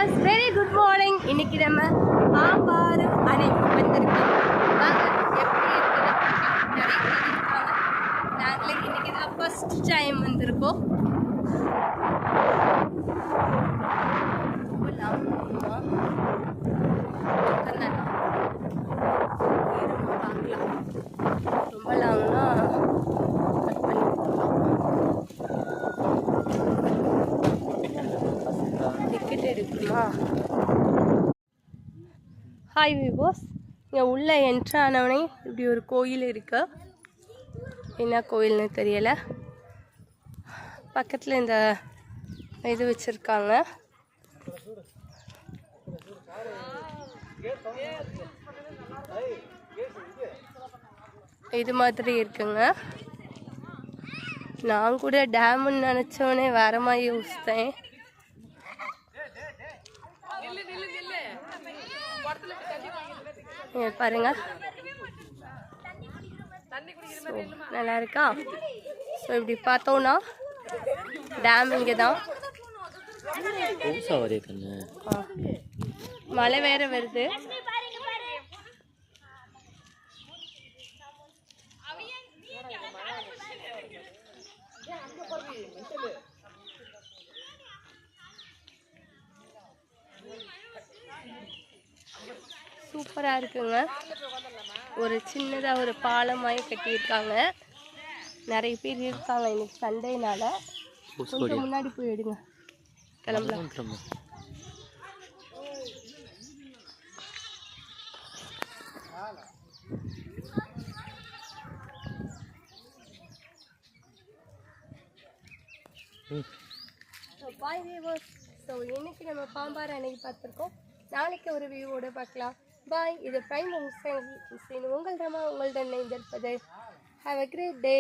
Viewers, very good morning. இன்னைக்கு நம்ம பாம்பாறு அணை வந்திருக்கோம். வாங்க எப்படி இருக்குன்னு பார்க்கலாம். நிறைய பேர் இருக்காங்க. நாங்களே இன்னைக்கு தான் ஃபர்ஸ்ட் டைம் வந்திருக்கோம். ரொம்ப லாங்னா கட் பண்ணி டிக்கெட் எடுக்கணுமா? ஹாய் விவோஸ், இங்கே உள்ளே என்ட்ரு ஆனவனே இப்படி ஒரு கோயில் இருக்கு. என்ன கோயில்னு தெரியலை. பக்கத்தில் இந்த இது வச்சுருக்காங்க. இது மாதிரி இருக்குங்க. நான் கூட டேமுன்னு நினச்சோன்னே வேற மாதிரி யோசித்தேன். பாருங்க, நல்லா இருக்கா? ஸோ இப்படி பார்த்தோன்னா டேம் இங்கே தான். மழை வேற வருது. சூப்பராக இருக்குங்க. ஒரு சின்னதாக ஒரு பாலமாய் கட்டியிருக்காங்க. நிறைய பேர் இருக்காங்க. இன்னைக்கு சண்டேனால கொஞ்சம் முன்னாடி போய் எடுங்க, கிளம்பலாம். பாய் வியூவர்ஸ். ஸோ இன்னைக்கு நம்ம பாம்பாறு அன்னைக்கு பார்த்துருக்கோம். நாளைக்கு ஒரு வியூவோடு பார்க்கலாம். பாய். இது பிரைம் உங்கள் ரமா, உங்களுடன் இணைந்திருப்பது. Have a great day.